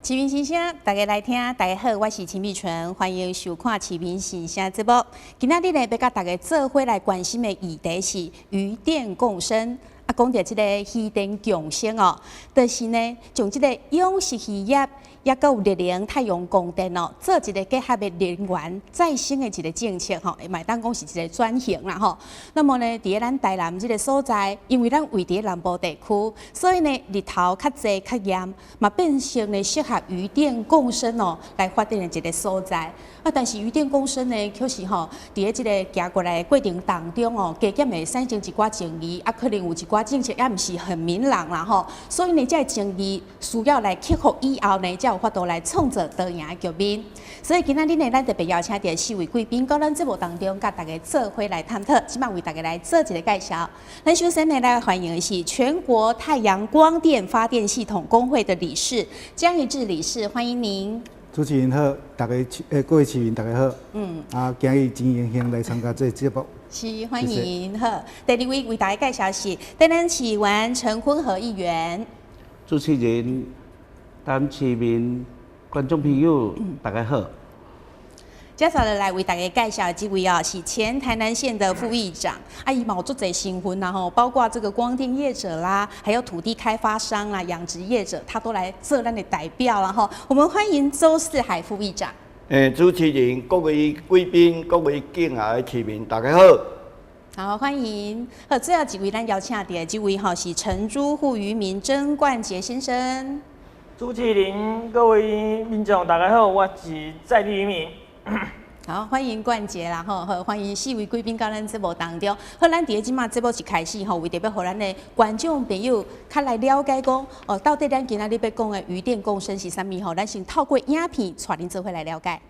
市民新声，大家来听。大家好，我是陈碧纯，欢迎收看《市民新声》节目。今仔日呢，要甲大家做伙来关心的议题是渔电共生。讲到这个渔电共生哦，就是呢，从这个养殖渔业，也有热能、太阳光电哦，做一个结合的能源再生的一个政策吼，买当讲是一个转型啦吼。那么呢，伫咱台南这个所在，因为咱位伫南部地区，所以呢，日头较济较炎，嘛变成呢适合渔电共生哦来发展的一个所在。但是渔电共生呢，却是吼，伫咧这个行过来的过程当中哦，加减会产生一寡争议，可能有一寡政策也毋是很明朗啦吼。所以呢，这争议需要来克服以后呢，才有法度来创造多赢的局面。所以今仔日呢，咱特别邀请到4位贵宾，到咱节目当中，甲大家做伙来探讨，即摆为大家来做一个介绍。咱首先呢，来欢迎的是全国太阳光电发电系统工会的理事江一志理事，欢迎您。主持人好，大家各位市民大家好。今日真荣幸来参加这个节目。是，欢迎。好，第二位为大家介绍是台南市议员陈坤和议员。主持人、咱市民、观众朋友，大家好。接下来为大家介绍的这位哦，是前台南县的副议长，伊嘛有做侪新闻啦吼，包括这个光电业者啦，还有土地开发商啦、养殖业者，他都来做咱的代表啦吼。我们欢迎周四海副议长。主持人、各位贵宾、各位敬爱的市民，大家好。好，欢迎。最后几位咱邀请到的这位哈是陈珠户渔民曾冠杰先生。主持人、各位民众，大家好，我是在地渔民。好，欢迎冠杰啦吼，欢迎4位贵宾到咱节目当中。好，咱伫个即马节目一开始吼，为特别互咱的观众朋友较来了解讲，到底咱今仔日要讲的渔电共生是啥物吼？咱先透过影片带恁做伙来了解。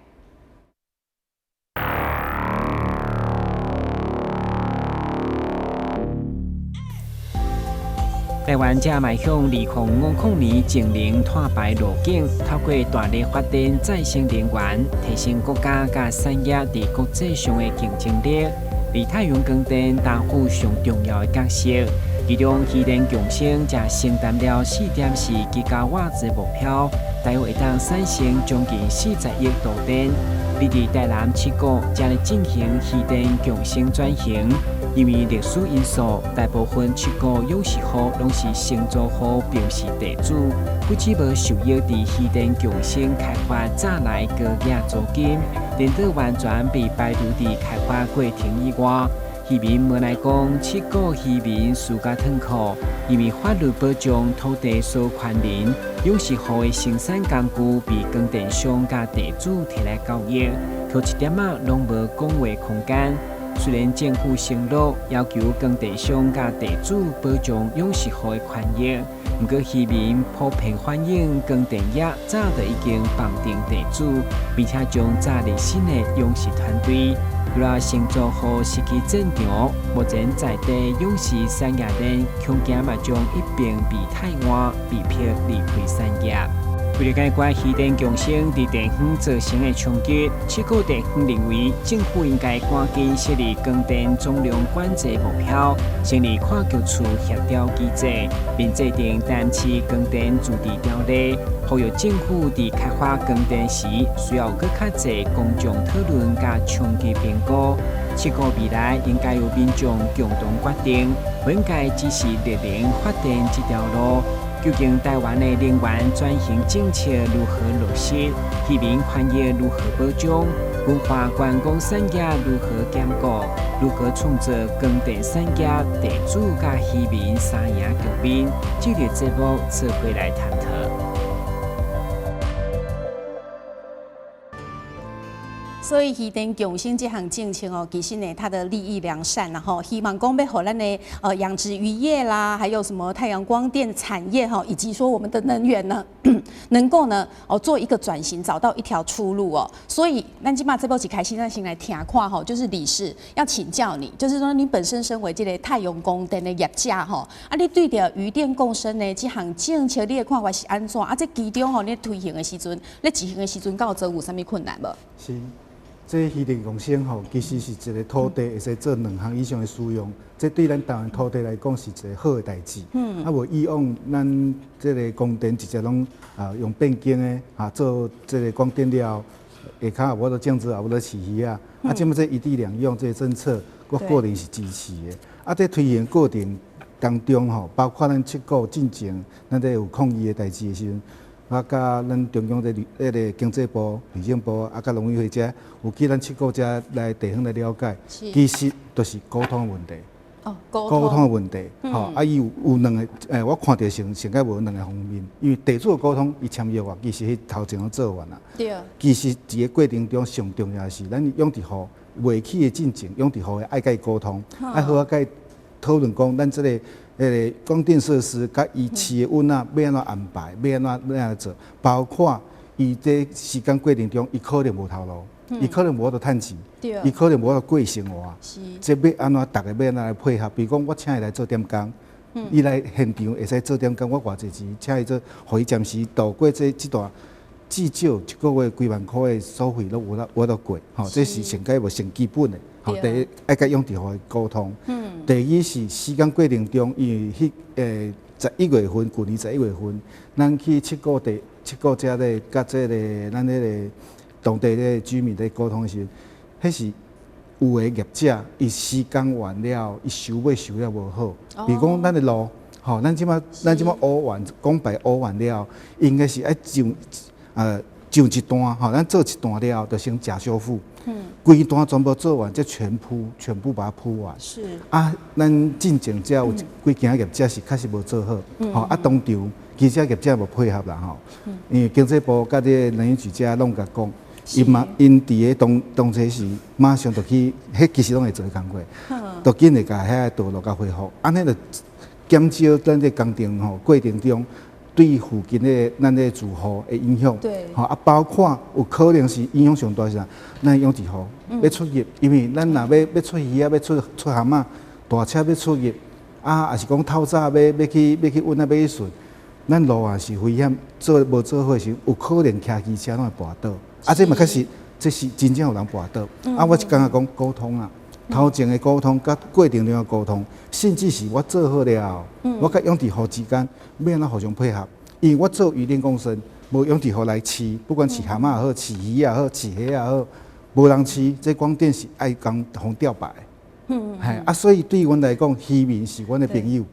台湾正迈向2050年净零碳排路径，透过大力发展再生能源，提升国家甲产业伫国际上的竞争力。而太阳光电担负上重要的角色，其中渔电共生则承担了4.4吉瓦的目标，大约会当产生将近40亿度电。而伫台南7股正在进行渔电共生转型。因为历史因素，大部分7股有时户拢是承租户，并是地主，不只无受益伫渔电共生开发早来高额租金，连得完全被排除伫开发过程以外。渔民无奈讲，7股渔民输甲痛苦，因为法律保障土地所权人，有时户的生产工具被光电商甲地主摕来交易，却一点仔拢无讲话空间。虽然政府承诺要求光电商甲地主保障养殖户的权益，不过渔民普遍反映光电业早就已经绑定地主，并且将早日新的养殖团队。除了承租户失去战场，目前在地养殖产业链恐惊嘛将一并被汰换，被迫离开产业。为了解决渔电共生伫地方造成的冲击，7股地方认为政府应该赶紧设立光电总量管制目标，成立跨局处协调机制，并制定台南市光电驻地条例，呼吁政府伫开发光电时需要更较侪公众讨论甲长期评估。7股未来应该由民众共同决定，不应该只是热能发电这条路。究竟台湾的能源转型政策如何落实？渔民权益如何保障？文化观光产业如何兼顾？如何创造光电产业地主甲渔民三赢局面？这个节目做伙来探讨。所以渔电共生这项政策哦，其实呢，它的利益良善，然后希望讲要互咱的养殖渔业啦，还有什么太阳光电产业哈，以及说我们的能源呢，能够呢做一个转型，找到一条出路哦。所以咱今嘛这波起开心，咱先来听看哈，就是理事要请教你，就是说你本身身为这个太阳光电的业者哈，你对着渔电共生呢这项政策，你的看法是安怎？这其中你推行的时阵，你执行的时阵，有做有啥物困难无？是。这鱼电共生吼，其实是一个土地会使做2项以上的使用，这对咱台湾土地来讲是一个好的代志。啊，无以往咱这个供电直接拢用变更的做这个光电了，下骹也无得种植，也无得饲鱼啊。啊，即么这一地两用这个政策，我个人是支持的。啊，在推行过程当中吼，包括咱7股进前，咱在有抗议的代志的时阵。啊，甲咱中央个经济部、内政部，啊，甲农委会遮有去咱7股遮来地方来了解，其实都是沟通问题。哦，沟通问题，吼，啊，伊有2个，我看到先解无2个方面，因为地主的沟通，伊签约话，其实迄头前都做完啦。对。其实伫个过程中上重要的是，咱用地户未起的进程，用地户爱甲伊沟通，爱好啊甲伊讨论讲，咱这个。光电设施，甲伊市的稳啊，要安怎安排，要安怎做，包括伊在时间过程中，伊可能无头路，伊可能无法度趁钱，伊可能无法度过生活。这要安怎，大家要安怎来配合？比如讲，我请伊来做点工，伊来现场会使做点工，我偌济钱，请伊做，互伊暂时度过这段至少1个月几万块的收费都有得过，吼，这是上解无上基本的。吼，第一爱甲用地户沟通。第二是时间过程中，因为11月份，去年11月份，咱去7股遮咧，甲这个咱迄个当地的居民咧沟通时，迄是有的业者，伊时间完了，伊收尾收了无好。比如讲，咱的路，吼，咱即马挖完，讲白挖完了，应该是爱上一段，吼，咱做一段了，就先假修复。规段全部做完，再全部把它铺完。是啊，咱进前遮有几件业者是确实无做好，吼啊，当场其实业者无配合啦，吼。因为经济部甲这能源局遮拢甲讲，因伫个当初时马上就去，迄其实拢会做工作，就紧会甲遐道路甲恢复，安尼就减少咱这工程吼过程中。对附近的咱的住户的影响，吼啊，包括有可能是影响上大是啥？咱用地户要出入，因为咱若要出鱼啊，要出蛤蟆，大车要出入，啊，也是讲透早要去运啊，要去顺，咱路啊是危险，无做好时，有可能骑机车拢会跋倒，啊，这嘛确实，这是真正有人跋倒，啊，我是感觉讲沟通啊。头前的沟通，甲过程中的沟通，甚至是我做好了，我甲用地户之间要安怎互相配合？因为我做渔电共生，无用地户来饲，不管饲蛤蟆也好，饲鱼也好，饲虾也好，无人饲，这光电是爱讲互吊摆。啊，所以对阮来讲，渔民是阮的朋友，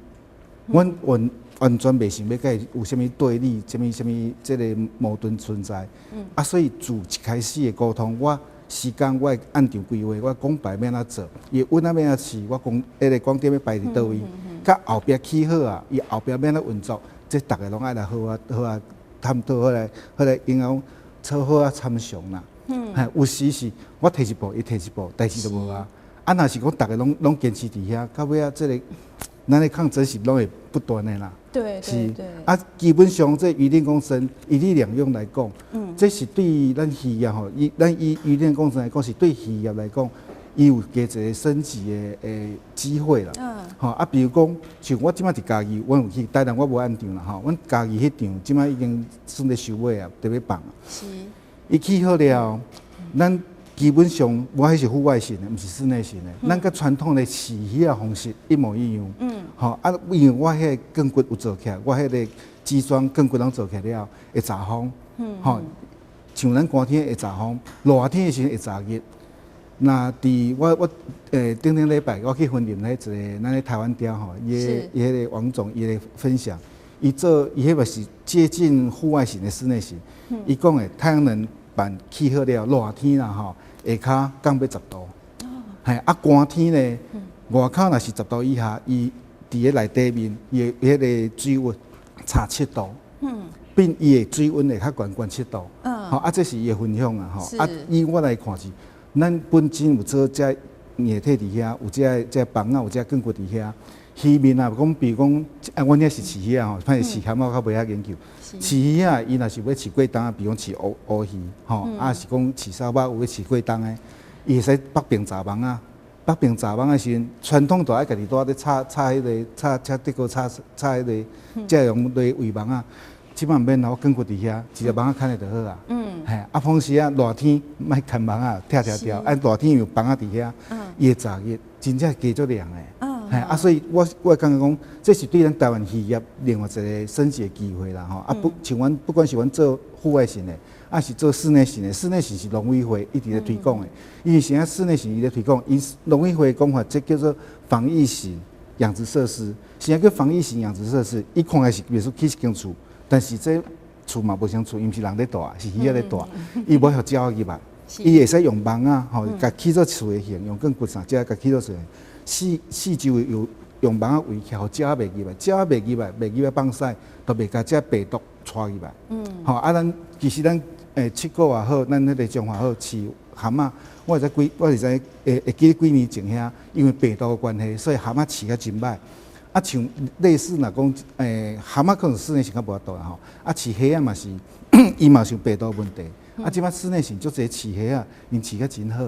阮完全袂想要甲伊有啥物对立，啥物这个矛盾存在。啊，所以自一开始的沟通，我。时间我会按照规划，我讲摆要安怎做，伊稳啊要安怎饲，我讲迄个光电要摆伫倒位，甲后壁起好啊，伊后壁要安怎运作，这逐个拢爱来好啊探讨好来因后撮好啊参详啦。有时是我提一步，伊提一步，代志就无啊。啊，若是讲逐个拢坚持伫遐，到尾啊，这个咱的抗争是拢会不断的啦。对。啊，基本上这渔电共生一地两用来讲，这是对咱渔业吼，咱以渔电共生来讲，是对渔业来讲，伊有加一个升级的机会啦。吼啊，比如讲，像我即摆伫嘉义，阮有去，当然我无按场啦吼，阮嘉义迄场即摆已经算咧收尾啊，特别棒啊。是。伊起好了，咱。基本上，我迄是户外型的，毋是室内型的。咱甲传统的饲鱼啊方式一模一样。吼啊，因为我迄个钢骨有做起来，我迄个机装钢骨拢做起来了，会炸风。吼，像咱寒天会炸风，热天的时候会炸热。那伫我顶礼拜我去分林迄一个咱咧台湾雕吼，伊迄个王总伊咧分享，伊迄个是接近户外型的室内型。伊讲的太阳能板起好了，热天啦吼。下骹降到10度，啊寒天呢，外口若是10度以下，伊伫个内底面，伊迄个水温差7度，变伊的水温会较悬7度，啊这是伊的分享啊，啊以我来看是，咱本身有做遮液体伫遐，有遮房啊，有遮钢骨伫遐，渔民啊，讲比如讲，阮遐是饲鱼啊吼，反正饲蛤蟆较袂晓研究。饲鱼啊，伊若是要饲过冬啊，比如讲饲乌鱼，吼，啊是讲饲烧肉，有要饲过冬的，伊会使北平炸网啊，北平炸网的时阵，传统就爱家己带咧插迄个插得个插迄个，才用来喂网啊。即摆毋免啦，我钢骨伫遐，一个网啊牵咧就好啊。嘿，啊，风时啊，热天莫牵蚊啊，跳，啊，热天有蚊啊伫遐，伊会炸热，真正加足凉诶。嘿，啊，所以我感觉讲，这是对咱台湾渔业另外一个升级的机会啦，吼。啊，像阮不管是阮做户外型的，啊是做室内型的，室内型是农委会一直咧推广的。因为现在室内型伊咧推广，因农委会讲法，这叫做防疫型养殖设施。现在叫防疫型养殖设施，伊看来是比如说起一间厝，但是这厝嘛无像厝，因为是人咧住，是鱼仔咧住，伊无互鸟入来，伊会使用网啊，吼，甲起做厝的形，用更骨啥，只甲起做厝。四周围用网啊围起，互鸟袂入来，鸟袂入来，袂入来放屎，都袂甲这病毒带入来。吼啊，其实咱七股也好，咱迄个中华好饲蛤蟆，我是知会记几年前遐，因为病毒的关系，所以蛤蟆饲较真歹。啊，像类似若讲蛤蟆可能室内性较无法度啦吼，啊饲虾啊嘛是，伊嘛是有病毒问题。啊，即摆室内性足侪饲虾啊，因饲较真好。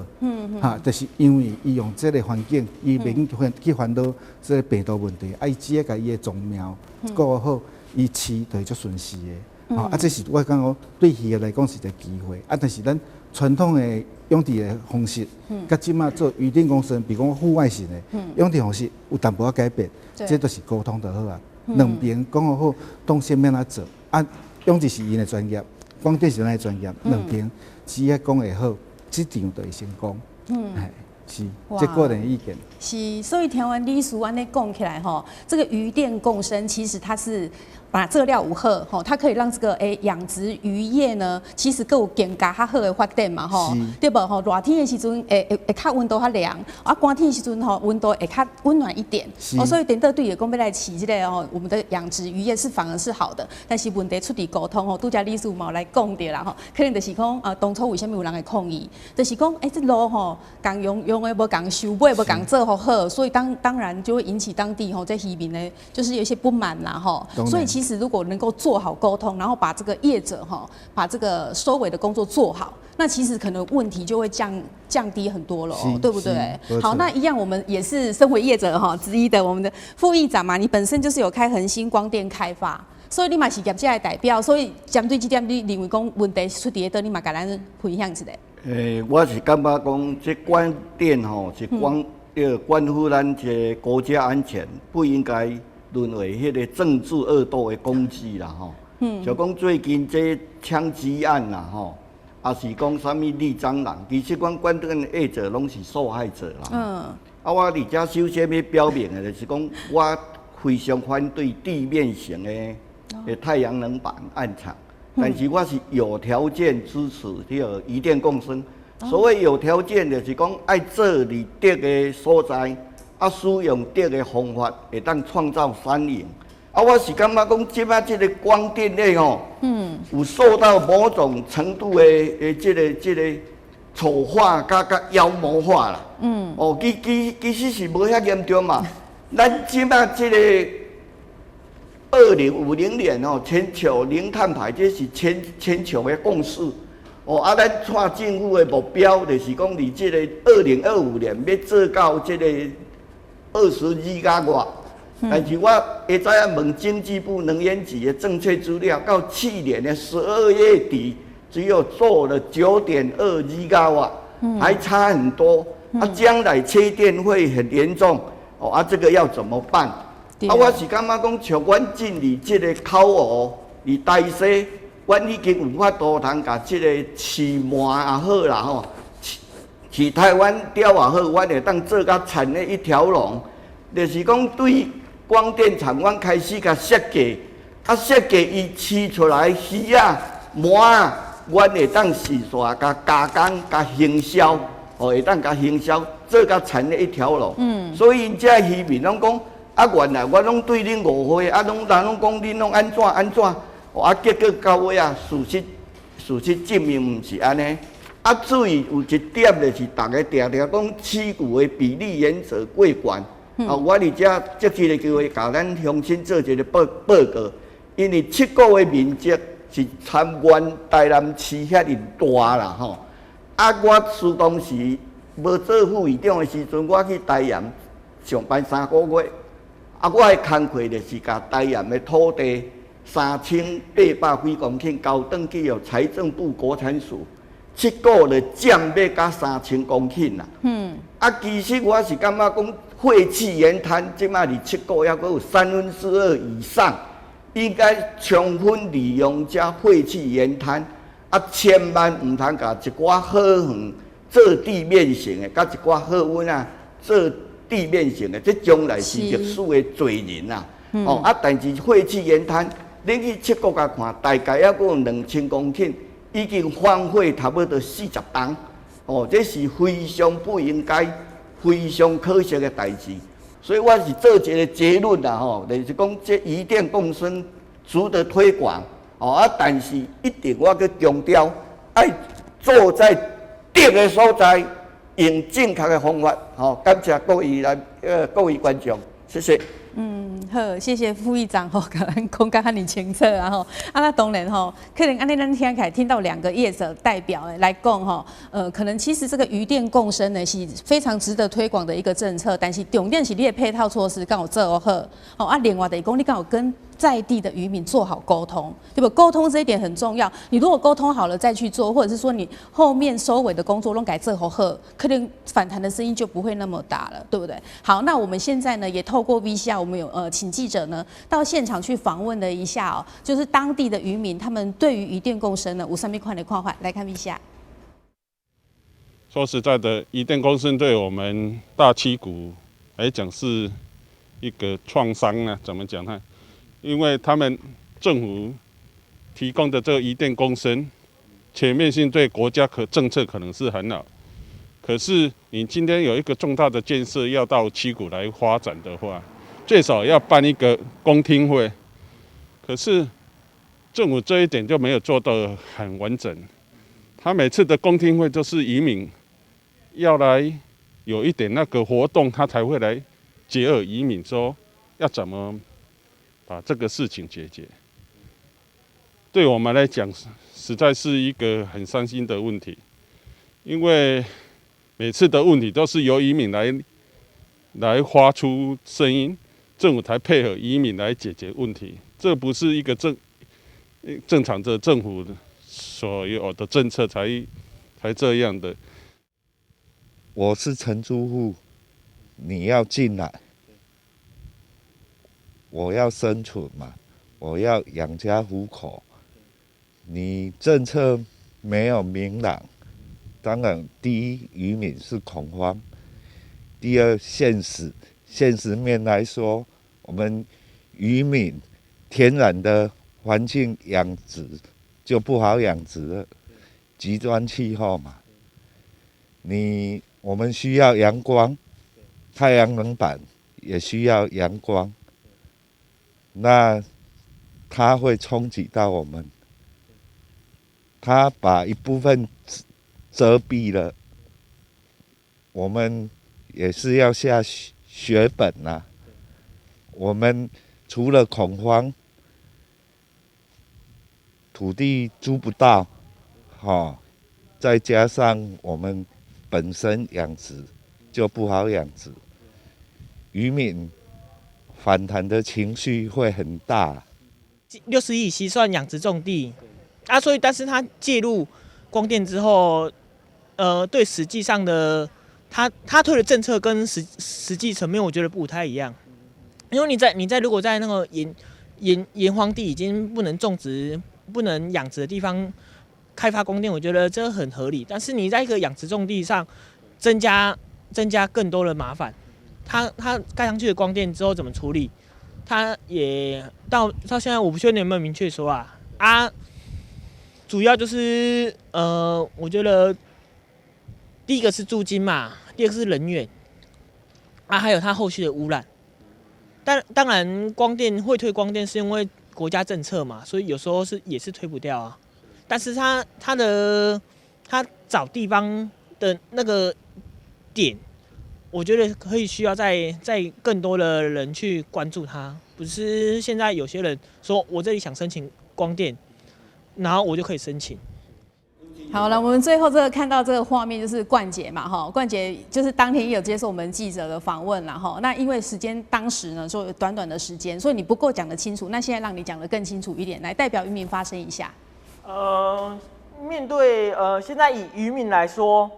哈，就是因为伊用这个环境，伊袂去烦恼这个病毒问题，啊，伊只要甲伊的种苗顾好，伊饲就会足顺势的。啊，这是我感觉对鱼业来讲是一个机会。啊，但是咱传统的养殖的方式，甲即摆做鱼电共生，比如讲户外型的养殖方式有淡薄仔改变，这都是沟通就好啊。两边讲好，动线要安怎做啊？养殖是因的专业。光电是咱的专业，两边只要讲会好，这场就会成功。是，这个人意见。是，所以听完李叔安尼讲起来吼，这个鱼电共生其实它是把这料有好吼，它可以让这个养殖渔业呢，其实更有更加较好的发展嘛吼，对不吼？热天的时阵会较温度较凉，啊寒天的时阵吼温度会较温暖一点。哦，所以等到对也讲要来饲这个哦，我们的养殖渔业是反而是好的，但是问题出伫沟通吼，拄则李叔嘛来讲着啦吼，可能就是讲当初为什么有人会抗议，就是讲这路吼共用的无共收尾，无共做好，所以当然就会引起当地吼在渔民呢，就是有一些不满啦吼，所以其实如果能够做好沟通，然后把这个业者哈，把这个收尾的工作做好，那其实可能问题就会降低很多了，对不对？好，那一样我们也是身为业者哈之一的我们的副议长嘛，你本身就是有开恒星光电开发，所以你嘛是业界的代表，所以针对这点你认为讲问题出伫倒，你嘛甲咱分享一下。我是感觉讲这光电吼是关乎咱这国家安全，不应该沦为迄个政治恶斗的工具啦吼。就讲最近这枪击案啦吼，也是讲啥物立蟑螂，其实讲关电业者拢是受害者啦。我伫遮首先要表明的就是讲，我非常反对地面型的太阳能板案场。但是我是有条件支持这个渔电共生。所谓有条件，就是讲爱做利得的所在，使用对的方法，会当创造产业。我是感觉讲，即摆这个光电业吼，有受到某种程度的这个丑化、甲妖魔化啦。其实是无遐严重嘛。咱即摆这个2050年哦，全球零碳排，这是全球的共识。咱看政府的目标，就是讲离这个2025年要做到这个20吉瓦。但是我会知影问经济部能源局的正确资料，到去年的12月底，只有做了9.2吉瓦，还差很多。将来缺电会很严重。这个要怎么办？我是感觉讲，像阮进入这个口湖，伫台西，阮已经有法度通甲这个饲鳗也好啦吼，饲台湾雕也好，阮会当做甲产业一条龙。就是讲对光电厂，阮开始甲设计，设计伊饲出来鱼啊、鳗啊，阮会当试煞甲加工、甲行销，会当甲行销做甲产业一条龙。所以因遮渔民拢讲。原来我拢对恁误会，人拢讲恁拢安怎，结果到尾事实证明毋是安尼。注意有一点就是大家常常讲持股的比例原则过悬。我伫遮借这个机会，甲咱乡亲做一个报告，因为7股的面积是参原台南市遐尼大啦吼。我苏当时无做副议长的时阵，我去台南上班3个月。我的工课就是甲台南的土地3800几公顷，交登去哦财政部国产署，7股就占要到3000公顷啦。其实我是感觉讲废弃盐滩，即摆伫7股还阁有2/3以上，应该充分利用这废弃盐滩，千万唔通甲一寡好园做地面型的，甲一寡好阮啊做地面型的，这将来是历史的罪人啦。但是废弃盐滩，你去7股甲看，大概还阁有2000公顷，已经荒废差不多40栋。这是非常不应该、非常可惜的代志。所以我是做一个结论啦，就是讲这渔电共生值得推广，但是一定我去强调，要做在对的所在，用正确的方法。感谢各位观众，谢谢。好，谢谢副议长甲咱讲甲遐尼清楚啊那当然可能安尼咱听到2个业者代表来讲可能其实这个渔电共生呢是非常值得推广的一个政策，但是重点是你的配套措施刚好做好另外的讲你刚好跟在地的渔民做好沟通，对吧？沟通这一点很重要。你如果沟通好了再去做，或者是说你后面收尾的工作弄改做好，可能反弹的声音就不会那么大了，对不对？好，那我们现在呢也透过 VCR， 我们有请记者呢到现场去访问了一下就是当地的渔民他们对于渔电共生呢有什么款的看法？来看 VCR。说实在的，渔电共生对我们大七股来讲是一个创伤啊，怎么讲呢？因为他们政府提供的这个渔电共生，全面性对国家政策可能是很好，可是你今天有一个重大的建设要到七股来发展的话，最少要办一个公听会，可是政府这一点就没有做得很完整。他每次的公听会都是渔民要来有一点那个活动，他才会来结合渔民说要怎么把这个事情解决。对我们来讲，实在是一个很伤心的问题，因为每次的问题都是由渔民来发出声音，政府才配合渔民来解决问题。这不是一个正常的政府所有的政策才这样的。我是承租户，你要进来，我要生存嘛，我要养家糊口。你政策没有明朗，当然第一渔民是恐慌，第二现实面来说，我们渔民天然的环境养殖就不好养殖了，极端气候嘛，我们需要阳光，太阳能板也需要阳光，那它会冲击到我们，它把一部分遮蔽了，我们也是要下血本啊。我们除了恐慌，土地租不到，再加上我们本身养殖就不好养殖，渔民反弹的情绪会很大。60亿其实算养殖种地所以但是它介入光电之后，对实际上的他推的政策跟实际层面，我觉得不太一样。因为你如果在那个沿荒地已经不能种植、不能养殖的地方开发光电，我觉得这很合理。但是你在一个养殖种地上增加更多的麻烦，它盖上去的光电之后怎么处理？它也到现在我不确定有没有明确说主要就是我觉得第一个是租金嘛，第二个是人员还有它后续的污染。当然光电会推光电是因为国家政策嘛，所以有时候也是推不掉啊。但是他找地方的那个点，我觉得可以需要在更多的人去关注它，不是现在有些人说我这里想申请光电，然后我就可以申请。好了，我们最后这个看到这个画面就是冠杰嘛，哈，冠杰就是当天也有接受我们记者的访问啦，哈。那因为时间当时呢，说短短的时间，所以你不够讲得清楚。那现在让你讲得更清楚一点，来代表渔民发声一下。面对现在以渔民来说，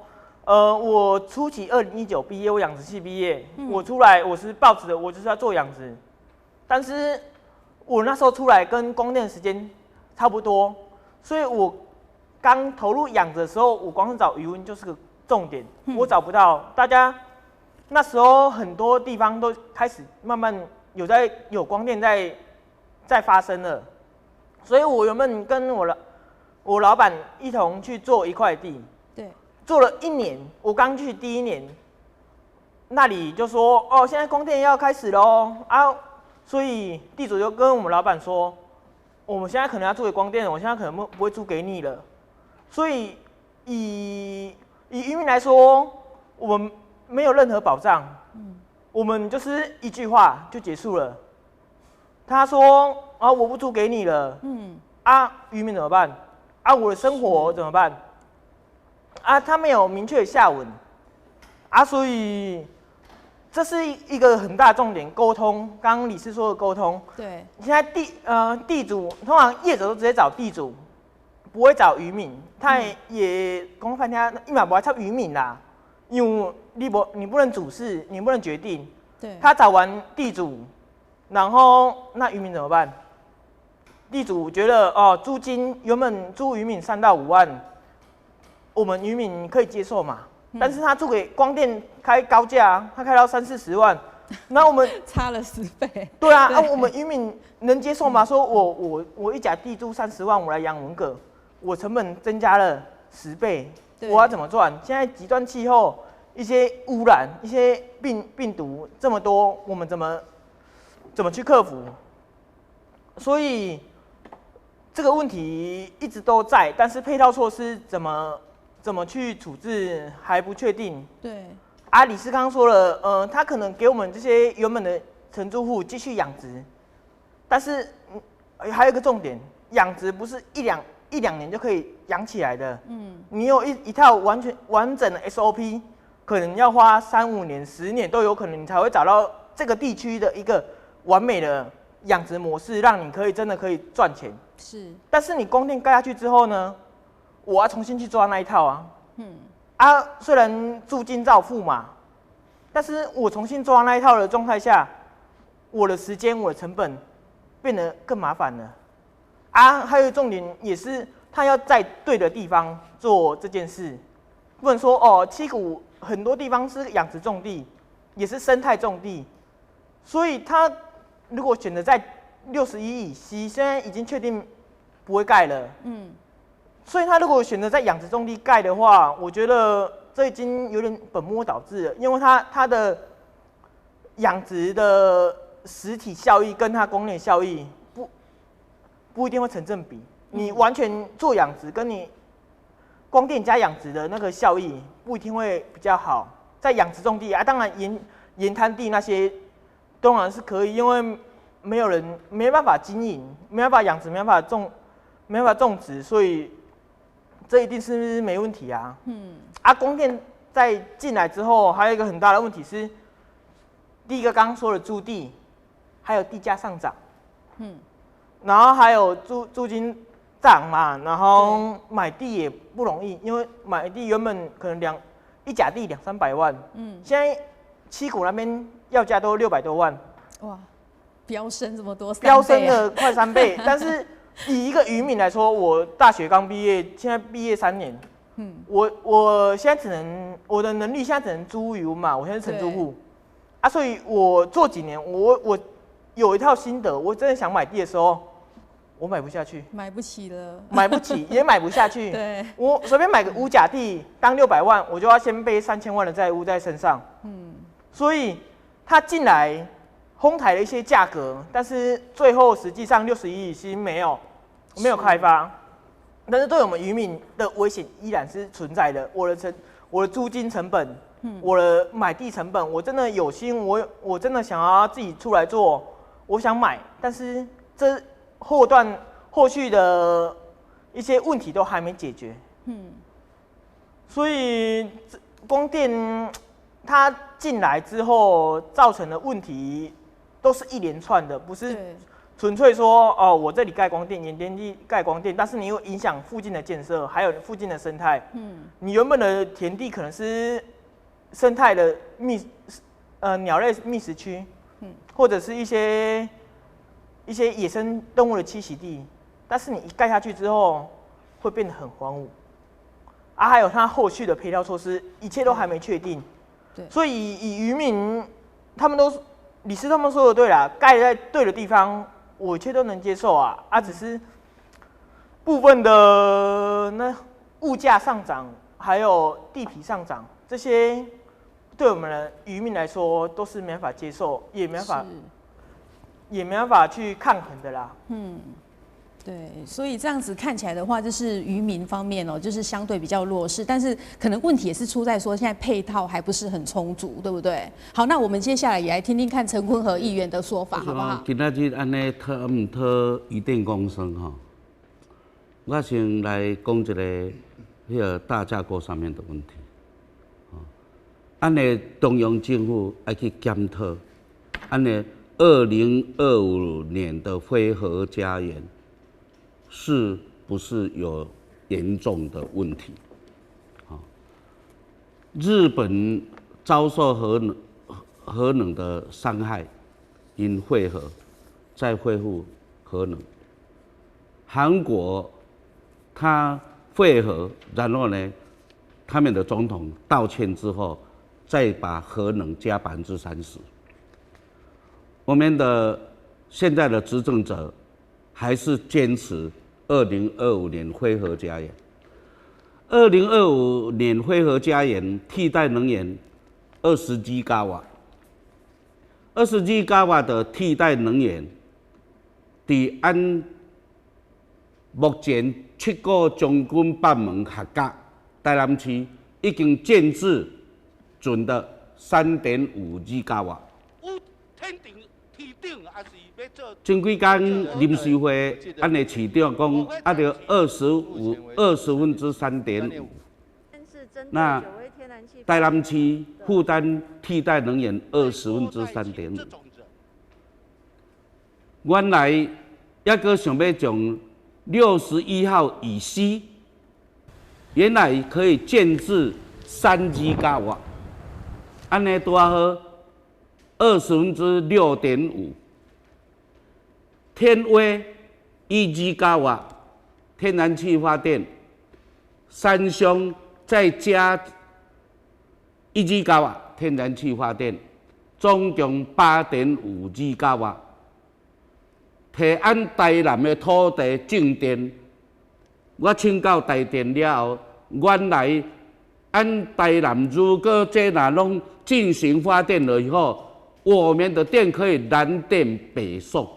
我初期2019毕业，我养殖系毕业，我出来我是抱持的，我就是要做养殖，但是我那时候出来跟光电的时间差不多，所以我刚投入养殖的时候，我光是找渔温就是个重点，我找不到。大家那时候很多地方都开始慢慢有光电在发生了，所以我原本跟我老板一同去做一块地，对，做了1年。我刚去第1年，那里就说哦，现在光电要开始喽啊，所以地主就跟我们老板说，我们现在可能要租给光电了，我现在可能不会租给你了。所以以渔民来说，我们没有任何保障，我们就是一句话就结束了。他说啊，我不租给你了，渔民怎么办？啊，我的生活怎么办？啊，他没有明确的下文，所以这是一个很大的重点，沟通。刚刚理事说的沟通，对，现在地主通常业者都直接找地主。不会找渔民，他也讲反正一嘛不爱插渔民啦，因为你不能主事，你不能决定。对，他找完地主，然后那渔民怎么办？地主觉得哦，租金原本租渔民3到5万，我们渔民可以接受嘛，但是他租给光电开高价，他开到30-40万。那我们差了10倍。对啊，我们渔民能接受吗？说我一甲地租30万，我来养文蛤，我成本增加了10倍，我要怎么赚？现在极端气候、一些污染、一些病毒这么多，我们怎么去克服？所以这个问题一直都在，但是配套措施怎么去处置还不确定。对。理事刚刚说了，他可能给我们这些原本的承租户继续养殖，但是还有一个重点，养殖不是一两年就可以养起来的。你有一套完整的 SOP， 可能要花3-5年、10年都有可能，你才会找到这个地区的一个完美的养殖模式，让你真的可以赚钱。是。但是你光电盖下去之后呢，我要重新去抓那一套啊。虽然租金照付嘛，但是我重新抓那一套的状态下，我的时间、我的成本变得更麻烦了。还有重点也是，他要在对的地方做这件事，不能说哦，七股很多地方是养殖种地，也是生态种地，所以他如果选择在61以西，现在已经确定不会盖了。所以他如果选择在养殖种地盖的话，我觉得这已经有点本末倒置了，因为他的养殖的实体效益跟它光电效益不一定会成正比。你完全做养殖，跟你光电加养殖的那个效益不一定会比较好。在养殖种地当然沿滩地那些当然是可以，因为没办法经营，没办法养殖，没办法种植，所以这一定是没问题啊。光电在进来之后，还有一个很大的问题是，第一个刚刚说的租地，还有地价上涨，然后还有租金涨嘛，然后买地也不容易，因为买地原本可能一甲地200-300万，现在七股那边要价都600多万，哇，飙升这么多，飙升了快3倍，但是。以一个渔民来说，我大学刚毕业，现在毕业3年，我现在我的能力现在只能租渔嘛，我现在是承租户，所以我做几年，我有一套心得，我真的想买地的时候，我买不下去，买不起了，买不起也买不下去，对，我随便买个5甲地当600万，我就要先背3000万的债务在身上，所以他进来。哄抬了一些价格，但是最后实际上61以西没有开发，但是对我们渔民的危险依然是存在的。我的租金成本，我的买地成本，我真的有心，我真的想要自己出来做，我想买，但是这后续的一些问题都还没解决，所以光电它进来之后造成的问题都是一连串的，不是纯粹说哦，我这里盖光电，盐田地盖光电，但是你又影响附近的建设，还有附近的生态。你原本的田地可能是生态的鸟类觅食区，或者是一些野生动物的栖息地，但是你一盖下去之后，会变得很荒芜。还有它后续的配套措施，一切都还没确定。对，所以以渔民他们理事他们说的对啦，盖在对的地方，我一切都能接受啊。只是部分的物价上涨，还有地皮上涨，这些对我们的渔民来说都是没办法接受，也没办法去抗衡的啦。对，所以这样子看起来的话，就是渔民方面就是相对比较弱势，但是可能问题也是出在说现在配套还不是很充足，对不对？好，那我们接下来也来听听看陈坤和议员的说法，好不好？今仔日安尼讨唔讨渔电共生吼？我先来讲一个迄个大架构上面的问题。安尼中央政府要去检讨，安尼2025年的非核家园。是不是有严重的问题？日本遭受核能的伤害，因废核，再恢复核能。韩国他废核，然后呢，他们的总统道歉之后，再把核能加30%。我们的现在的执政者还是坚持。2025年非核家园，2025年非核家园替代能源20吉瓦，20吉瓦的替代能源，伫按目前7个将军北门合格台南市已经建制准的3.5吉瓦。前几天临时会，咱的市长讲，要20%3.5。那台南市负担替代能源3.5%。原来还阁想要从61号以西，原来可以建制3吉瓦，安尼多好，6.5%。天威1吉瓦天然气发电，三雄再加1吉瓦天然气发电，总共8.5吉瓦。提按台南的土地种电，我请教台电了后，原来按台南如果这哪拢进行发电了以后，我们的电可以南电北送。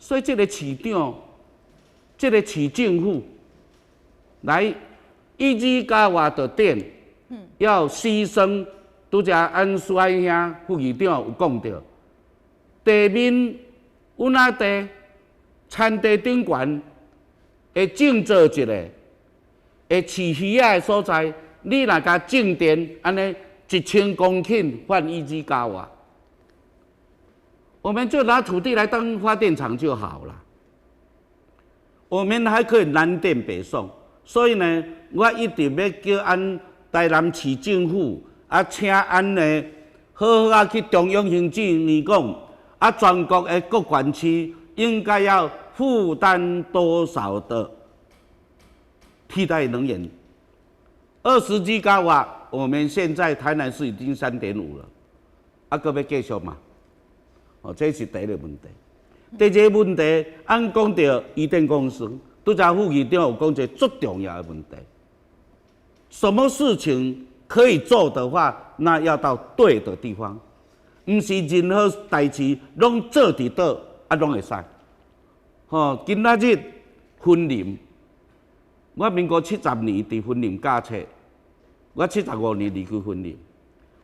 所以这个市长，这个市政府来1吉瓦的电，要牺牲。拄则安苏爱兄副议长有讲到，地面有哪地产地顶悬会种做一个，会饲鱼仔的所在，你若甲种电，安尼1000公顷换1吉瓦。我们就拿土地来当发电厂就好了。我们还可以南电北送，所以呢，我一直要叫咱台南市政府请咱呢好好去中央行政院讲，全国的各县市应该要负担多少的替代能源？20吉瓦，我们现在台南市已经3.5了，阁要继续嘛？这是第一个问题。第二个问题，按讲到渔电共生，拄则副议长有讲一个最重要的问题：什么事情可以做的话，那要到对的地方，不是任何代志拢做伫倒拢会使。今仔日婚林，我民国70年伫婚林驾册，我75年离开婚林，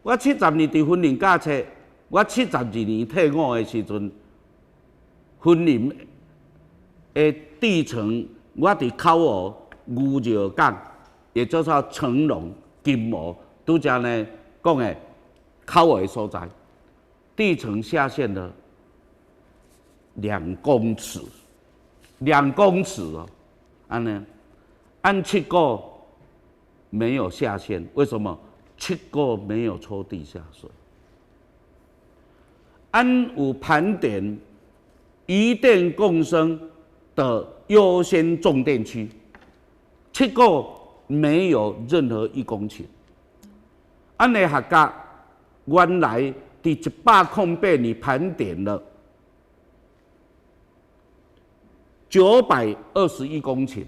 我70年伫婚林驾册。我72年退伍的时阵，婚林的地层，我伫口湖牛肉港，也就是成龙、金模，拄则呢讲的口尾所在，地层下陷了2公尺，2公尺哦，按7个没有下陷，为什么？7个没有抽地下水。按有盘点渔电共生的优先重电区，7个没有任何1公顷。按的合格，原来第108年盘点了921公顷，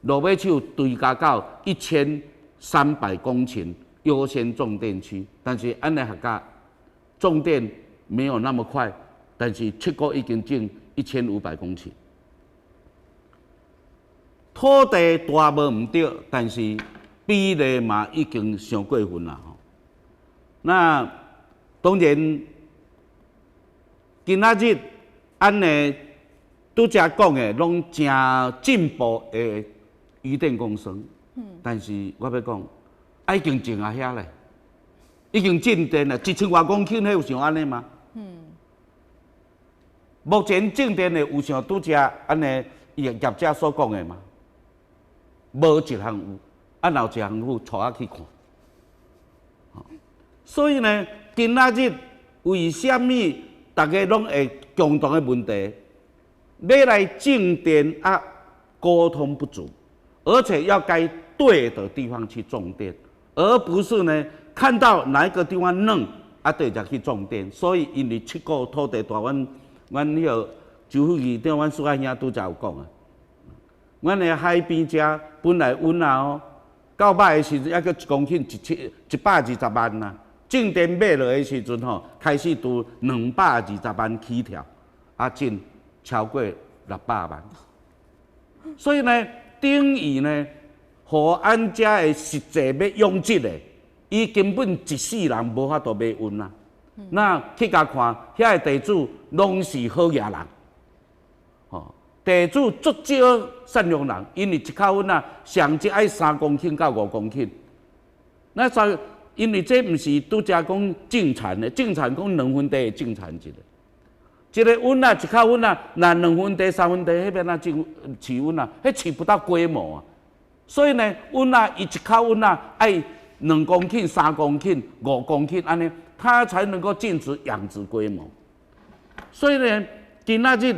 落尾手堆加到1300公顷优先重电区，但是按的合格，重电没有那么快，但是7个已经种1500公顷。土地大无唔对，但是比例嘛已经上过分啦吼。那当然，今仔日按呢拄则讲的，拢真进步的渔电共生。但是我要讲，已经种啊遐咧，已经进电了，1000多公顷，迄有像安尼吗？目前种电的有像拄则安尼业者所讲的吗？无一项有，然后一项有带去看。所以呢，今仔日为什么大家拢会共同的问题，要来种电啊，沟通不足，而且要该对的地方去种电，而不是呢看到哪一个地方嫩啊，对就去种电。所以因为7个土地大，阮迄个周副议长，阮苏爱兄拄则有讲啊，阮的海边遮本来温啊哦，到摆的时阵，还阁1公顷120万呐。种电买落的时阵吼，开始拄220万起跳，啊，种超过600万。所以呢，等于呢，互咱遮的实际要养殖的，伊根本一世人无法度买温啊。那去甲看，遐的地主拢是好野人，吼，地主足少善良人，因为一口温啊，上只爱3公顷到5公顷，那因为这毋是拄则讲种田的，种田讲2分地的种田一个温啊，一口温啊，那2分地、3分地，迄边啊种饲温啊，迄饲不到规模啊。所以呢，温啊，伊一口温啊，爱2公顷、3公顷、5公顷安尼，它才能够禁止养殖规模。所以呢，今仔日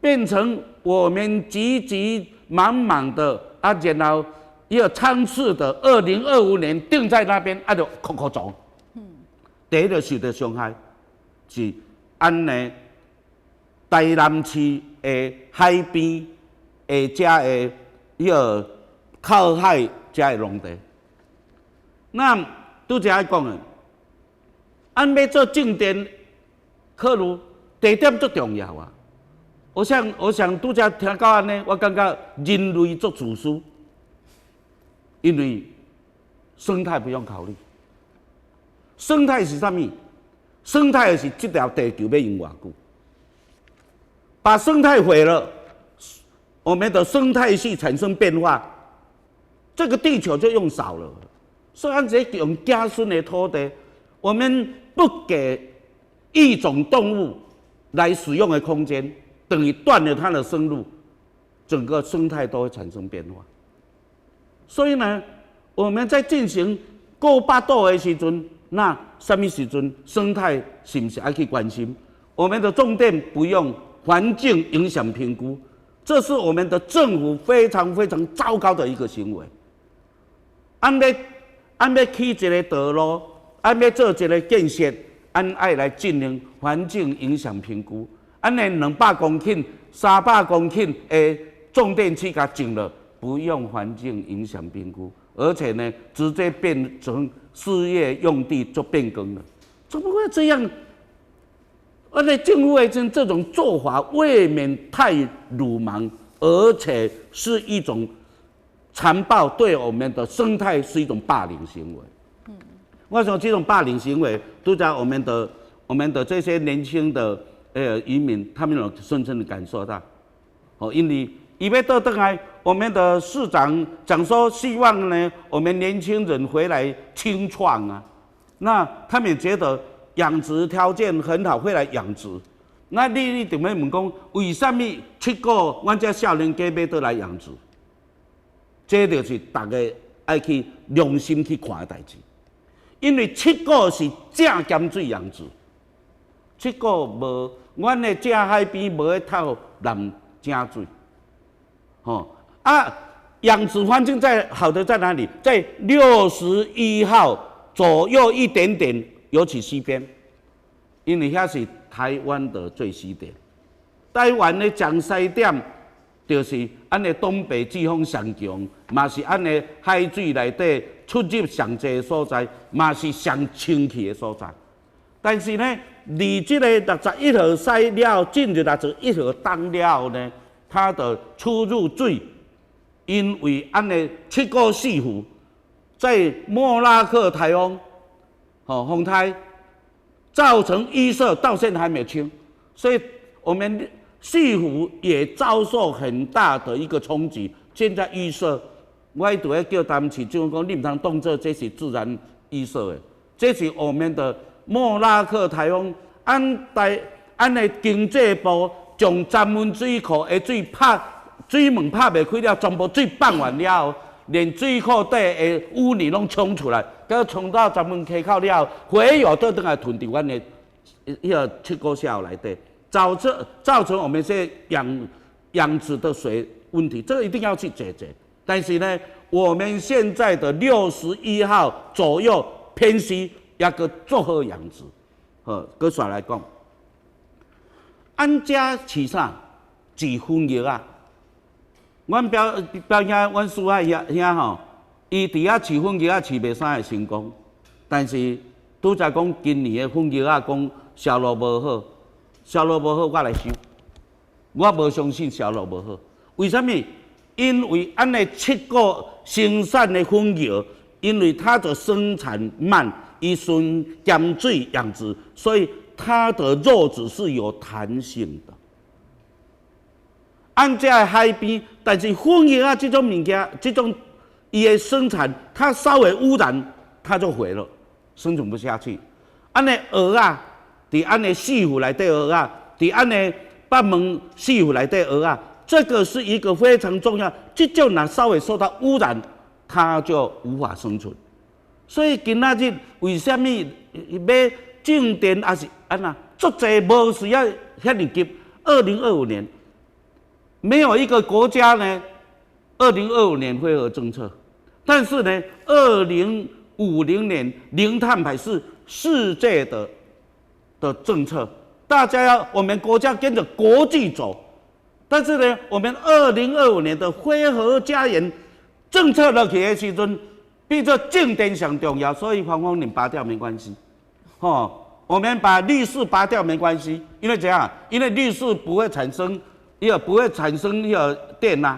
变成我们急急忙忙的啊，然后。一个仓促的2025年定在那边，就哭哭走。第一个受到伤害是安尼台南市的海边的遮的个靠海遮的农地。那拄则爱讲的，按要做种电，考虑地点最重要啊。我想拄则听到安尼，我感觉人类做自私。因为生态不用考虑，生态是啥物？生态是这条地球要用偌久，把生态毁了，我们的生态系产生变化，这个地球就用少了。所以按这用加顺的土地，我们不给一种动物来使用的空间，等于断了它的生路，整个生态都会产生变化。所以呢，我们在进行过8度的时阵，那什么时阵生态是不是要去关心？我们的重点不用环境影响评估，这是我们的政府非常非常糟糕的一个行为。按要起一个道路，按要做一个建设，按爱来进行环境影响评估，按连200公顷、300公顷的重电区给种了。不用环境影响评估，而且呢，直接变成事业用地做变更了，怎么会这样？而且政府这种做法未免太鲁莽，而且是一种残暴，对我们的生态是一种霸凌行为。我想这种霸凌行为都在我们的这些年轻的渔民，他们有深深的感受到，因为伊要倒转来，我们的市长讲说，希望呢，我们年轻人回来清创啊。那他们也觉得养殖条件很好，会来养殖。那你就要问讲，为什么7股阮这少年家要倒来养殖？这就是大家爱去良心去看的代志。因为7股是正咸水养殖，7股无，阮的正海边无咧透南正水，养殖环境好的在哪里？在61号左右一点点，尤其西边，因为遐是台湾的最西点。台湾的江西点，就是咱的东北季风上强，嘛是咱的海水内底出入上济的所在，嘛是上清气的所在。但是呢，离这个61号西了，进入61号东了呢，它的出入水，因为咱的7股四湖在莫拉克台风，风台造成淤塞，到现在还没有清，所以我们四湖也遭受很大的一个冲击。现在淤塞，我都要叫他们市长讲，你唔通当作这是自然淤塞的，这是我们的莫拉克台风。咱的经济部将闸门水库的水门拍袂开了，全部水放完了，连水库底的污泥拢冲出来，佮冲到闸门溪口了，回游倒转来囤伫阮的7股峡内底，造成我们这养殖的水问题，这个一定要去解决。但是呢，我们现在的61号左右偏西，也个做好养殖。搁煞来讲，俺家饲啥？饲薰药啊！阮表兄，阮师海遐吼，伊伫遐饲薰药饲袂啥会成功，但是拄则讲今年的薰药讲销路无好，销路无好，我来收。我无相信销路无好，为什么？因为咱的7股生产的薰药，因为它的生产慢。伊顺咸水养殖，所以它的肉质是有弹性的。按在海边，但是薰药这种物件，这种伊的生产，它稍微污染，它就毁了，生存不下去。按的鹅啊，伫按的四湖内底鹅啊，伫按的北门四湖内底鹅啊，这个是一个非常重要。这种若稍微受到污染，它就无法生存。所以今仔日为什么要种田，还是安那？足侪无需要遐尼急。2025年没有一个国家呢，2025年会有政策，但是呢，2050年零碳排是世界的政策，大家我们国家跟着国际走，但是呢，我们2025年的非核家园政策落去的时阵。比这种电上重要，所以防风林拔掉没关系，我们把绿树拔掉没关系，因为怎样？因为绿树不会产生电呐、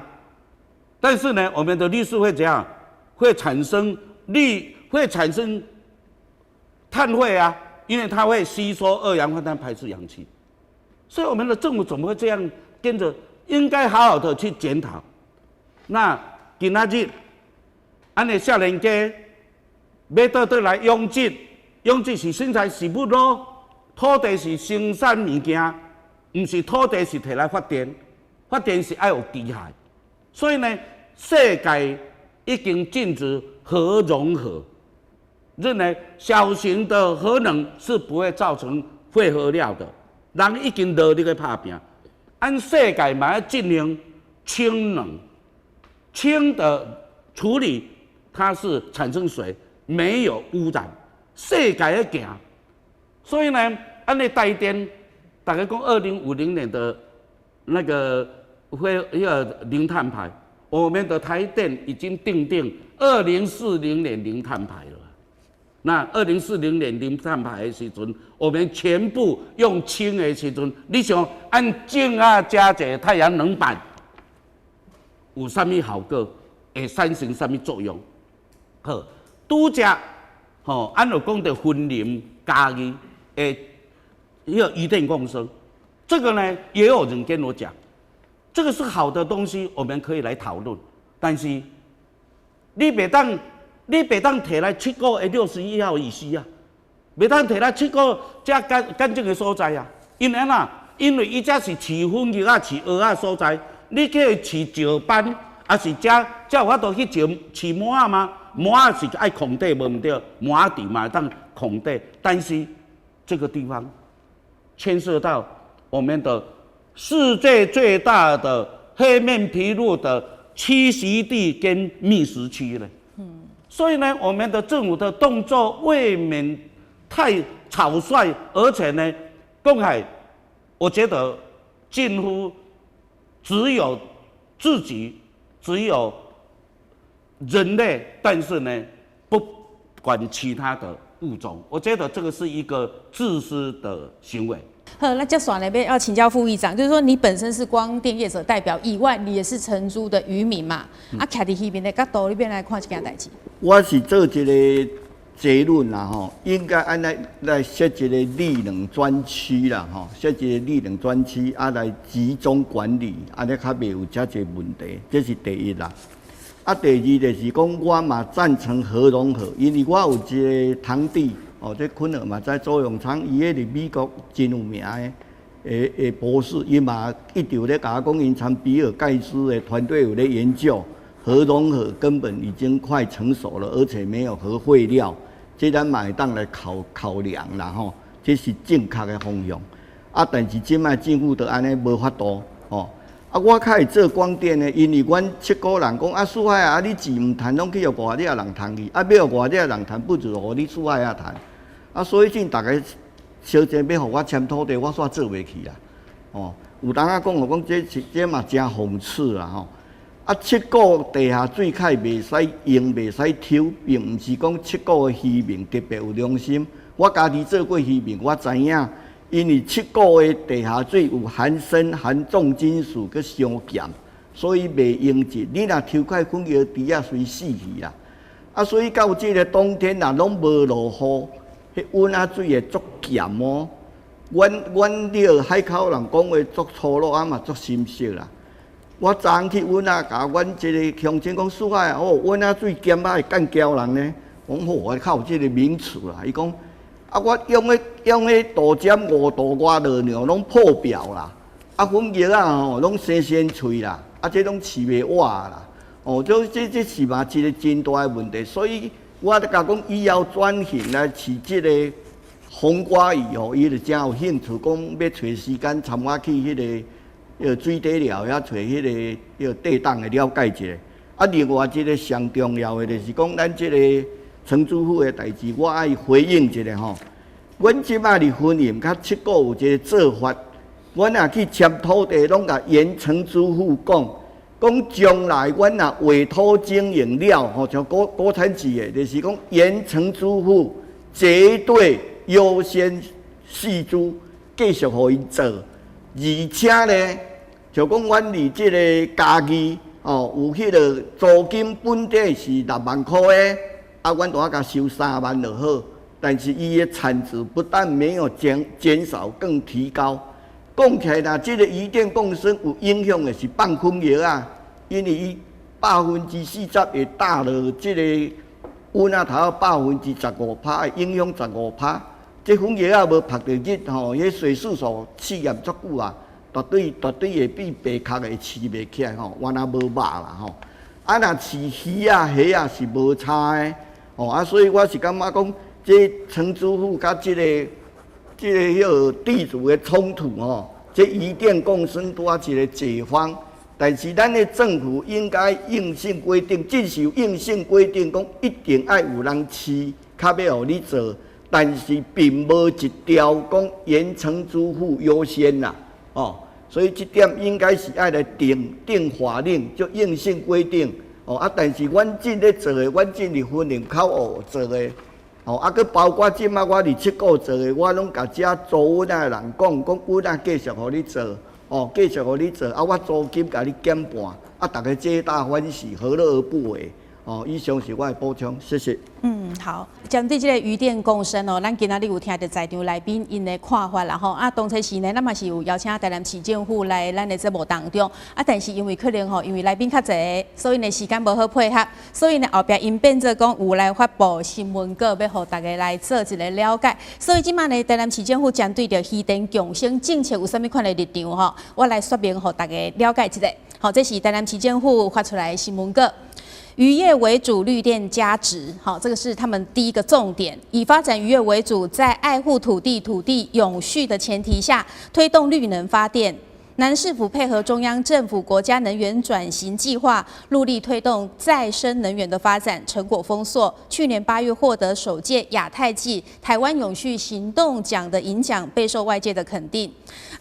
但是呢，我们的绿树会怎样？会产生碳汇啊，因为它会吸收二氧化碳，排出氧气，所以我们的政府怎么会这样跟着？应该好好的去检讨。那今仔日。咱的少年家要倒来养殖，养殖是生产事物咯，土地是生产物件，毋是土地是摕来发电，发电是要有机械。所以呢，世界已经禁止核融合，认为小型的核能是不会造成废核料的。人已经努力去打拼，按世界嘛要进行氢能，氢的处理。它是产生水，没有污染，世界在行。所以呢，按那台电，大概讲2050年的那个零碳排，我们的台电已经定2040年零碳排了。那2040年零碳排的时阵，我们全部用氢的时阵，你想按氢啊加一个太阳能板，有啥物效果？会产生啥物作用？好，拄则按就讲到分林家己的余电共生，这个呢也有人跟我讲，这个是好的东西，我们可以来讨论。但是你袂当摕来7股的61号意思啊，袂当摕来7股遮干净的所在啊。因为伊遮是饲粉肉啊、饲蚵仔所在，你去饲石斑，还是遮有法度去饲毛仔吗？毛仔是爱空地无毋对，毛仔地嘛当空地，但是这个地方牵涉到我们的世界最大的黑面琵鹭的栖息地跟觅食区了。所以呢，我们的政府的动作未免太草率，而且呢，公海，我觉得近乎只有自己，只有人类，但是呢，不管其他的物种，我觉得这个是一个自私的行为。好，那接下来要请教副议长，就是说你本身是光电业者代表以外，你也是承租的渔民嘛？啊，徛伫那边的角度里边来看这件代志。我是做一个结论啦吼，应该按来设一个利能专区啦吼，设一个利能专区啊来集中管理，安尼较袂有遮侪问题，这是第一啦。啊，第二就是讲，我嘛赞成核融合，因为我有一个堂弟。哦，这昆尔嘛，在周永昌，伊迄伫美国真有名的博士，伊嘛一直咧甲我讲，因参比尔盖茨的团队有咧研究核融合，根本已经快成熟了，而且没有核废料，这咱嘛会当来考量啦吼，这是正确的方向。啊，但是即摆政府就安尼无法度哦。啊，我较会做光电的，因为阮7股人讲啊，四海啊，你钱唔趁，拢去互外地人趁去，啊，要互外地人趁，不如互你四海啊趁。啊，所以进大家小姐要互我签土地，我煞做袂起啦。哦，有当啊讲这嘛真讽刺啦吼。啊，7股地下水凯袂使用，袂使抽，并毋是讲7股的渔民特别有良心。我家己做过渔民，我知影，因为7股的地下水有含砷、含重金属佮伤咸，所以袂用尽。你若抽块粉叶猪仔随死去啦。啊，所以到这个冬天啊，拢无落雨。迄温仔水会足咸哦，阮了海口人讲话足粗鲁啊嘛，足深色啦。我昨昏去温仔甲阮一个乡亲讲，四海哦，温仔水咸啊会干胶人呢。我讲好，我靠有这个名词啦。伊讲啊，我用迄豆尖5度外热量拢破表啦，啊粉叶啊吼拢生脆啦，啊这拢饲袂活啦。哦，这是嘛一个真大的问题，所以。我咧甲讲，以后转型来饲即个红瓜鱼吼，伊就真有兴趣，讲要找时间参我去迄个水底寮遐找迄个地档的了解一下。啊，另外一个上重要的就是讲，咱即个城主府的代志，我爱回应一下吼。阮即摆伫婚姻甲7股有一个做法，阮若去签土地，拢甲原城主府讲将来，阮若委托经营了，吼，像国产企业，就是讲原城主妇绝对优先续租，继续互因做。而且呢，就讲阮离即个家己，哦，有迄个租金本底是6万块的，啊，阮大甲收3万就好。但是伊的产值不但没有减少，更提高。讲起来啦，即个渔电共生有影响的是放粉叶啊，因为伊40%会打落即个温仔头15%，会影响15%。即粉叶啊无晒着日吼，迄水素素试验足久啊，绝对会比白壳的饲袂起来吼，原来无肉啦吼。啊，若饲鱼啊、虾啊是无差的吼，啊，所以我是感觉讲，即城主府甲即个地主的冲突哦，这渔电共生拄啊一个解方，但是咱的政府应该硬性规定，只是有硬性规定讲一定爱有人饲，较要互你做，但是并无一条讲原城主妇优先啦，哦，所以这点应该是爱来定法令，就硬性规定哦啊，但是阮正咧做的，阮正伫婚姻口号做的。哦，啊，佮包括即摆我伫7股做的，我拢甲遮租温仔的人讲温仔继续互你做，哦，继续互你做，啊，我租金甲你减半，啊，大家皆大欢喜，何乐而不为？以上是我的补充，谢谢。好，针对这个渔电共生哦，咱今仔日有听到在场来宾因的看法啦吼。啊，当初时呢，咱嘛是有邀请台南市政府来咱的节目当中。啊，但是因为可能吼，因为来宾较侪，所以呢时间无好配合，所以呢后壁因变做讲有来发布新闻稿，要互大家来做一个了解。所以即摆呢，台南市政府针对着渔电共生政策有啥物款的立场吼，我来说明互大家了解一下。好，这是台南市政府发出来的新闻稿。渔业为主，绿电加值，好，这个是他们第一个重点。以发展渔业为主，在爱护土地永续的前提下，推动绿能发电。南市府配合中央政府国家能源转型计划，陆力推动再生能源的发展，成果丰硕。去年8月获得首届亚太季台湾永续行动奖的银奖，备受外界的肯定。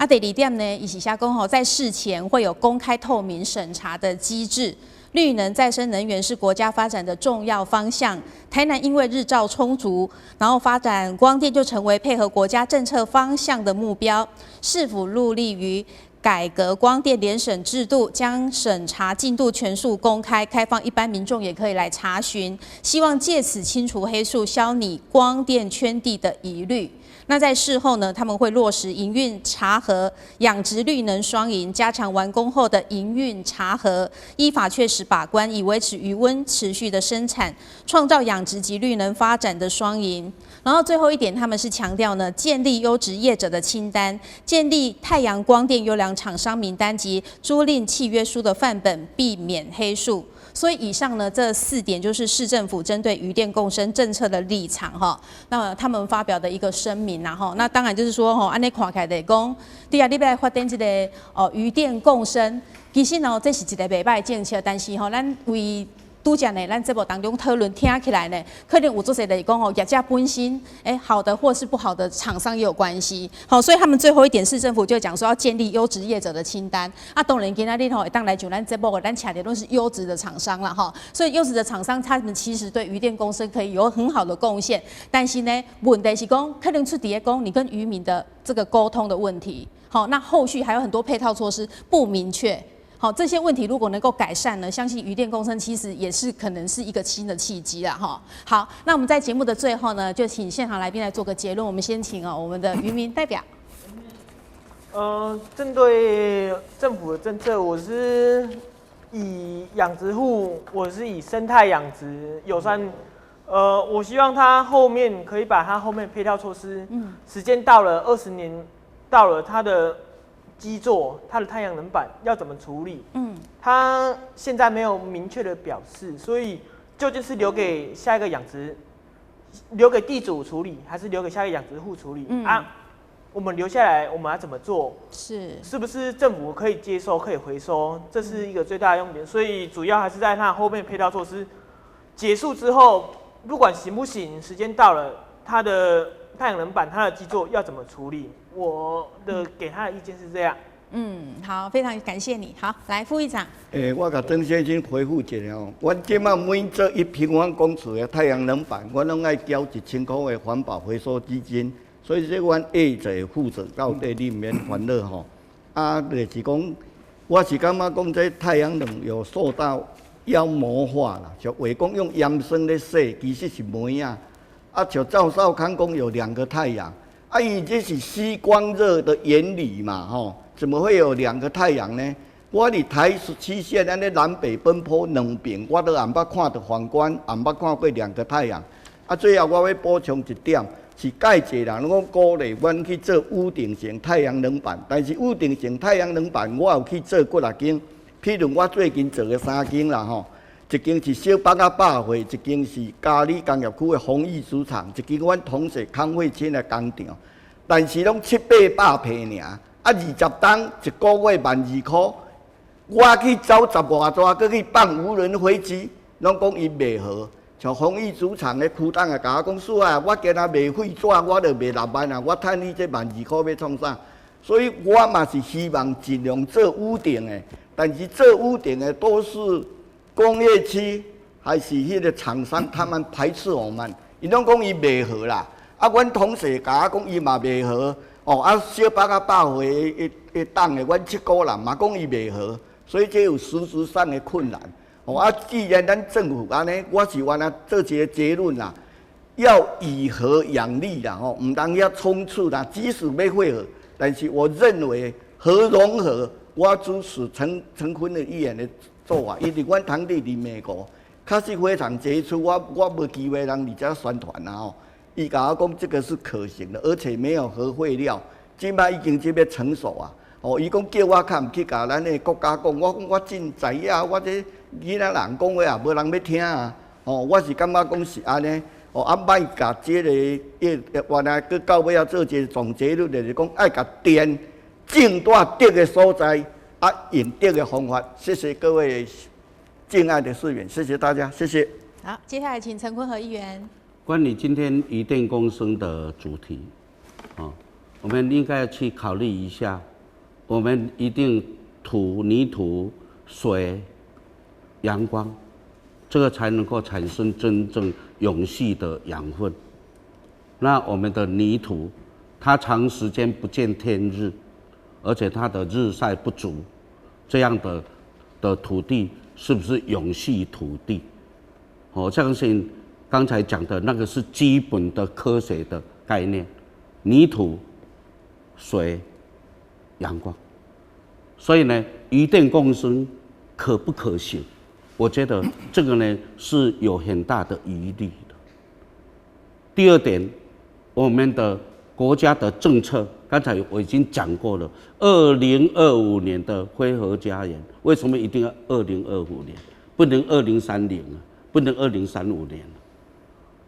第二点呢，伊是写讲吼，在事前会有公开透明审查的机制。绿能再生能源是国家发展的重要方向。台南因为日照充足，然后发展光电就成为配合国家政策方向的目标。市府陆力于改革光电联审制度，将审查进度全数公开，开放一般民众也可以来查询，希望借此清除黑数，消弭光电圈地的疑虑。那在事后呢，他们会落实营运查核、养殖绿能双赢，加强完工后的营运查核，依法确实把关，以维持渔温持续的生产，创造养殖及绿能发展的双赢。然后最后一点，他们是强调呢，建立优质业者的清单，建立太阳光电优良厂商名单及租赁契约书的范本，避免黑数。所以以上呢，这4点就是市政府针对渔电共生政策的立场哈。那他们发表的一个声明然后，那当然就是说安尼看起来就是讲，第二你要来发展这个渔电共生，其实呢这是一个袂歹的政策，但是咱为拄则呢，咱节目当中讨论听起来呢，可能有做些来讲业者本身，好的或是不好的厂商也有关系。好，所以他们最后一点，市政府就讲说要建立优质业者的清单。当然今仔日会当来就咱节目，咱请的都是优质的厂商啦哈。所以优质的厂商，他们其实对渔电共生可以有很好的贡献。但是呢，问题是讲，可能出伫讲你跟渔民的这个沟通的问题。好，那后续还有很多配套措施不明确。好，这些问题如果能够改善呢，相信渔电共生其实也是可能是一个新的契机啦哈。好，那我们在节目的最后呢，就请现场来宾来做个结论。我们先请我们的渔民代表。针对政府的政策，我是以养殖户，我是以生态养殖友善。我希望它后面可以把它后面配套措施，时间到了20年，到了它的基座，它的太阳能板要怎么处理？它现在没有明确的表示，所以究竟是留给下一个养殖，留给地主处理，还是留给下一个养殖户处理？我们留下来，我们要怎么做？是不是政府可以接收、可以回收？这是一个最大的用点。所以主要还是在它后面配套措施结束之后，不管行不行，时间到了，它的太阳能板、它的基座要怎么处理？我的给他的意见是这样。好，非常感谢你。好，来副议长。我甲曾先生回复一下哦。阮即马每做1平方公尺的太阳能板，我拢爱交1000块的环保回收基金，所以这阮下者负责到底你免烦恼吼。就是讲，我是感觉讲这太阳能有受到妖魔化啦，就话讲用盐酸咧洗，其实是煤啊。像赵少康讲有2个太阳。伊这是吸光热的原理嘛，吼，怎么会有2个太阳呢？我伫台17线安尼南北奔波2边，我都也捌看到皇冠，也捌看过2个太阳。最后我要补充一点，是介济人拢鼓励阮去做屋顶型太阳能板，但是屋顶型太阳能板我有去做过6间，譬如我最近做的3间啦，吼。一间是小北百货，一间是嘉里工业区的弘毅主场，一间阮同事康慧清的工厂，但是拢700-800平尔，20档1个月12000块，我去走10外抓，搁去放无人飞机，拢讲伊卖好。像弘毅主场的区长也甲我讲说啊，我今仔卖废纸，我就卖6万啊，我趁你这12000块要创啥？所以我嘛是希望尽量做屋顶的，但是做屋顶的都是工业区还是迄个厂商，他们排斥我们，伊拢讲伊卖好啦。阮同事甲我讲伊嘛卖好，小北百货的档的，阮7个人嘛讲伊卖好，所以这有实质上的困难。既然咱政府安尼，我是原来做一个结论啦，要以和养利啦，唔当要冲突啦。即使要会合，但是我认为核融合，我支持陈坤的议员的做法，因为阮堂弟伫美国，确实非常杰出。我无机会让你家宣传啦伊甲我讲这个是可行的，而且没有核废料，即摆已经这边成熟啊。伊讲叫我较唔去甲咱的国家讲，我讲我真知影，我这囡仔人讲话也无人要听啊。我是感觉讲是安尼。莫甲这个原来佮到尾要做一个总结论，就是讲爱甲电种大德的所在，用德的方法。谢谢各位敬爱的市民，谢谢大家，谢谢。好，接下来请陈坤和议员。关于今天渔电共生的主题，我们应该去考虑一下，我们一定泥土、水、阳光，这个才能够产生真正永续的养分。那我们的泥土，它长时间不见天日，而且它的日晒不足，这样的土地是不是永续土地？我相信刚才讲的那个是基本的科学的概念，泥土、水、阳光。所以呢，渔电共生可不可行？我觉得这个呢是有很大的疑虑的。第二点，我们的国家的政策，刚才我已经讲过了，2025年的非核家园，为什么一定要2025年，不能2030啊，不能2035年？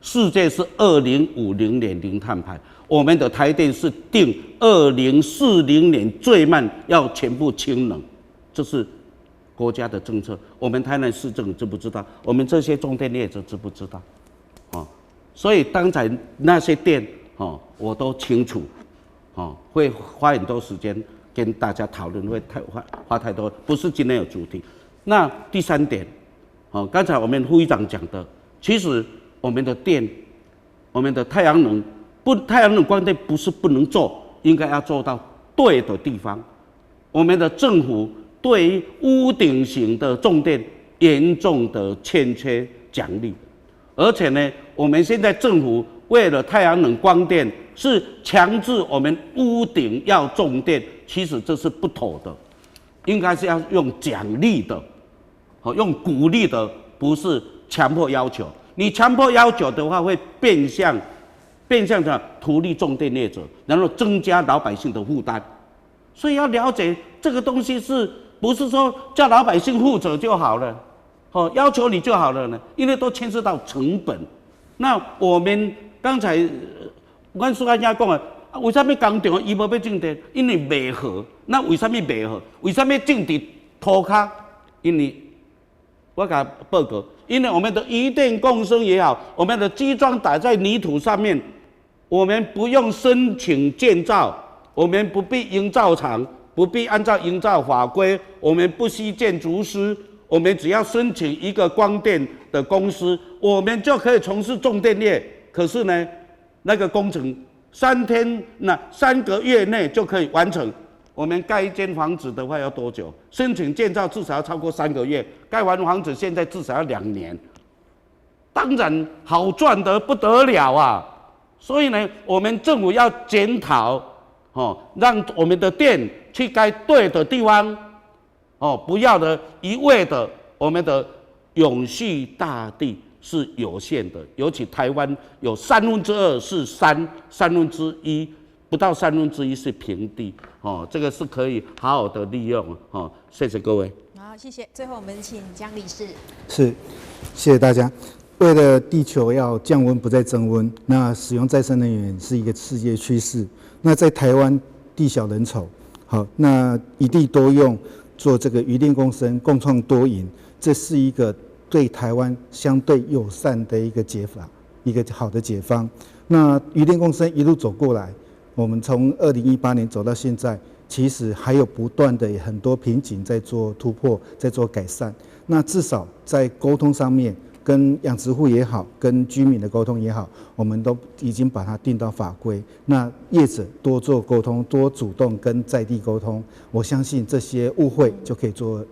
世界是2050年零碳排，我们的台电是定2040年最慢要全部氢能，这是国家的政策。我们台南市政府知不知道？我们这些重电业者知不知道？所以刚才那些电我都清楚，会花很多时间跟大家讨论，会花太多，不是今天有主题。那第三点，刚才我们副议长讲的，其实我们的电，我们的太阳能光电不是不能做，应该要做到对的地方。我们的政府对于屋顶型的重电严重的欠缺奖励，而且呢，我们现在政府为了太阳能光电是强制我们屋顶要种电，其实这是不妥的，应该是要用奖励的，用鼓励的，不是强迫要求。你强迫要求的话，会变相的图利重电业者，然后增加老百姓的负担。所以要了解这个东西是不是说叫老百姓负责就好了，要求你就好了呢？因为都牵涉到成本。那我们刚才阮苏安家讲的，为什么工厂伊无要种电？因为袂好。那为什么袂好？为什么种伫土骹？因为我甲报告，因为我们的渔电共生也好，我们的基桩打在泥土上面，我们不用申请建造，我们不必营造厂，不必按照营造法规，我们不需建筑师，我们只要申请一个光电的公司，我们就可以从事重电业。可是呢，那个工程3个月内就可以完成。我们盖一间房子的话要多久？申请建造至少要超过3个月，盖完房子现在至少要2年。当然好赚得不得了啊！所以呢，我们政府要检讨，让我们的电去盖对的地方，不要的一味的我们的永续大地是有限的，尤其台湾有2/3是山，1/3不到1/3是平地，这个是可以好好的利用，谢谢各位。好，谢谢。最后我们请江理事。是，谢谢大家。为了地球要降温不再增温，那使用再生能源是一个世界趋势。那在台湾地小人稠，好，那一地多用，做这个渔电共生、共创多赢，这是一个对台湾相对友善的一个解法，一个好的解方。那渔电共生一路走过来，我们从2018年走到现在，其实还有不断的很多瓶颈在做突破，在做改善。那至少在沟通上面，跟养殖户也好，跟居民的沟通也好，我们都已经把它定到法规。那业者多做沟通，多主动跟在地沟通，我相信这些误会就可以做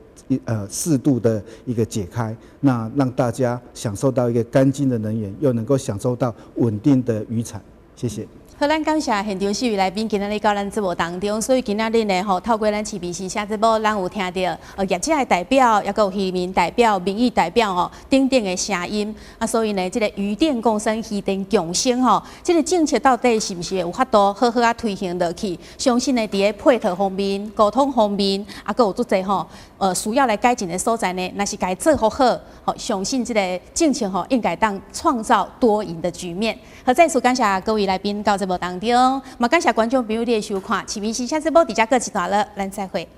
适度的一个解开，那让大家享受到一个干净的能源，又能够享受到稳定的渔产。谢谢。好，咱感谢现场4位来宾今仔日到咱节目当中，所以今仔日呢透过咱市民时下节目，咱有听到业者的代表，也有渔民代表、民意代表等等的声音啊，所以呢，这个渔电共生、渔电共生这个政策到底是不是有法度好好啊推行落去？相信呢，伫个配套方面、沟通方面，啊，佮有足侪需要来改进的所在呢，若是该做好，相信这个政策应该当创造多赢的局面。好，再次感谢各位来宾到节目当中，嘛感谢观众朋友的收看，市民时下节目伫遮告一段落，咱再会。